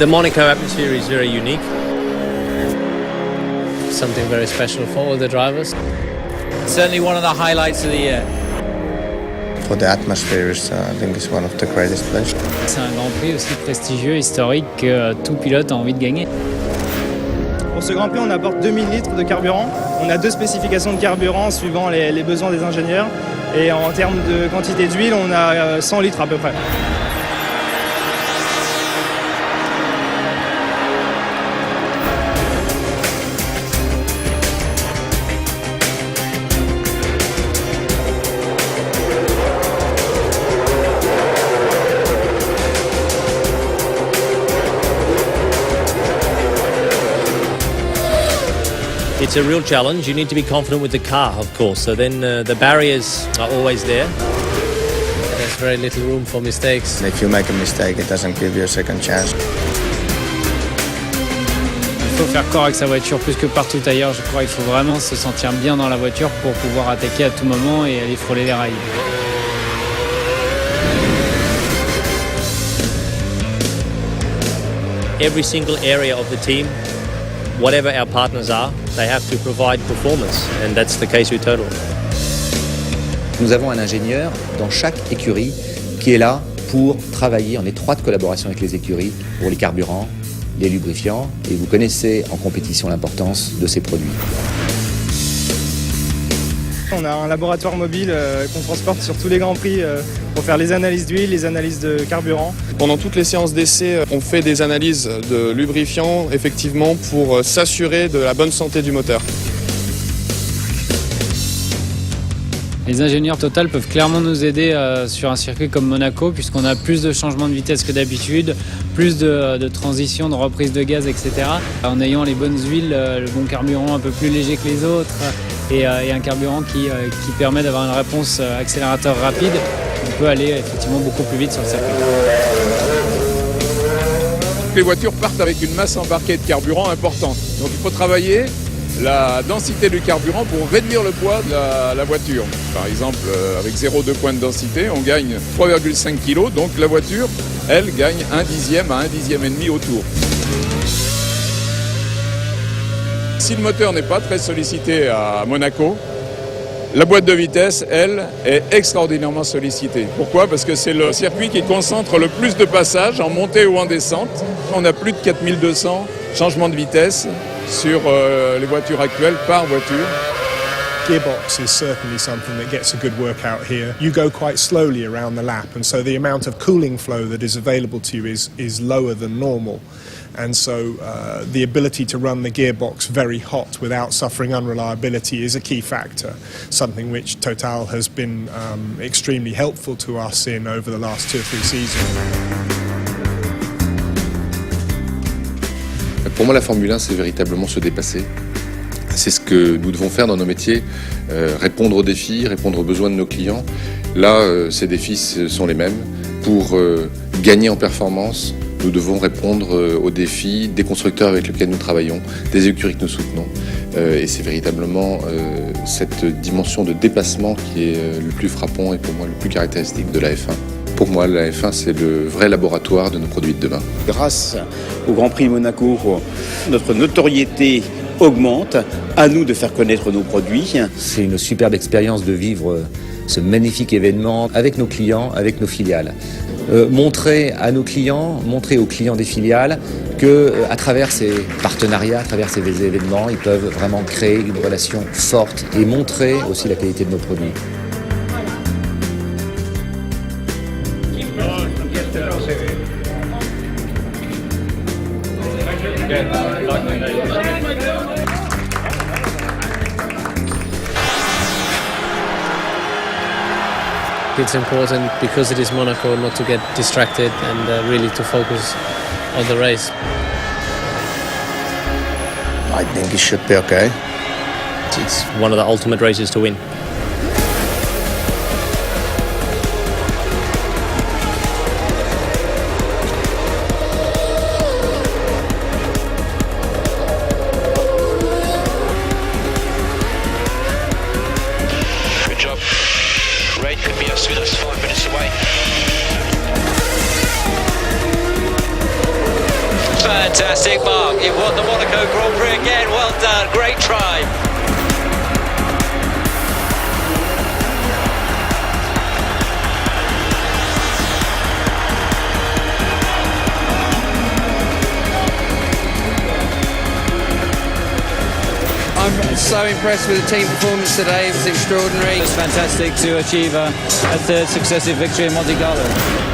The Monaco atmosphere is very unique. Something very special for all the drivers. Certainly one of the highlights of the year. For the atmosphere, I think it's one of the greatest places. C'est un Grand Prix aussi prestigieux, historique, que tout pilote a envie de gagner. Pour ce Grand Prix, on apporte 2000 litres de carburant. On a 2 spécifications de carburant suivant les besoins des ingénieurs. Et en termes de quantité d'huile, on a 100 litres à peu près. It's a real challenge. You need to be confident with the car, of course. So then the barriers are always there. There's very little room for mistakes. And if you make a mistake, it doesn't give you a second chance. Il faut faire corps avec sa voiture plus que partout ailleurs. Je crois qu'il faut vraiment se sentir bien dans la voiture pour pouvoir attaquer à tout moment et aller frôler les rails. Every single area of the team, whatever our partners are, they have to provide performance, and that's the case with Total. Nous avons un ingénieur dans chaque écurie qui est là pour travailler en étroite collaboration avec les écuries pour les carburants, les lubrifiants, et vous connaissez en compétition l'importance de ces produits. On a un laboratoire mobile qu'on transporte sur tous les Grands Prix pour faire les analyses d'huile, les analyses de carburant. Pendant toutes les séances d'essai, on fait des analyses de lubrifiants, effectivement, pour s'assurer de la bonne santé du moteur. Les ingénieurs Total peuvent clairement nous aider sur un circuit comme Monaco, puisqu'on a plus de changements de vitesse que d'habitude, plus de transitions, de reprise de gaz, etc. En ayant les bonnes huiles, le bon carburant un peu plus léger que les autres, et un carburant qui permet d'avoir une réponse accélérateur rapide, on peut aller effectivement beaucoup plus vite sur le circuit. Les voitures partent avec une masse embarquée de carburant importante. Donc il faut travailler la densité du carburant pour réduire le poids de la voiture. Par exemple, avec 0,2 points de densité, on gagne 3,5 kg, donc la voiture, elle, gagne 1/10 à 1/10 et demi au tour. Si le moteur n'est pas très sollicité à Monaco, la boîte de vitesse, elle, est extraordinairement sollicitée. Pourquoi ? Parce que c'est le circuit qui concentre le plus de passages en montée ou en descente. On a plus de 4200 changements de vitesse sur les voitures actuelles par voiture. Gearbox is certainly something that gets a good workout here. You go quite slowly around the lap, and so the amount of cooling flow that is available to you is lower than normal. And so the ability to run the gearbox very hot without suffering unreliability is a key factor, something which Total has been extremely helpful to us in over the last 2 or 3 seasons. Pour moi, la Formule 1, c'est véritablement se dépasser. C'est ce que nous devons faire dans nos métiers, répondre aux défis, répondre aux besoins de nos clients. Là, ces défis sont les mêmes. Pour gagner en performance, nous devons répondre aux défis des constructeurs avec lesquels nous travaillons, des écuries que nous soutenons. Et c'est véritablement cette dimension de dépassement qui est le plus frappant et pour moi le plus caractéristique de la F1. Pour moi, la F1, c'est le vrai laboratoire de nos produits de demain. Grâce au Grand Prix Monaco, notre notoriété augmente. À nous de faire connaître nos produits. C'est une superbe expérience de vivre ce magnifique événement avec nos clients, avec nos filiales. Montrer à nos clients, montrer aux clients des filiales que à travers ces partenariats, à travers ces événements, ils peuvent vraiment créer une relation forte et montrer aussi la qualité de nos produits. It's important because it is Monaco not to get distracted and really to focus on the race. I think it should be okay. It's one of the ultimate races to win. Good job. Raid could be as soon as 5 minutes away. Fantastic, Mark. You've won the Monaco Grand Prix again. Well done. Great try. I'm so impressed with the team performance today. It was extraordinary. It's fantastic to achieve a third successive victory in Monte Carlo.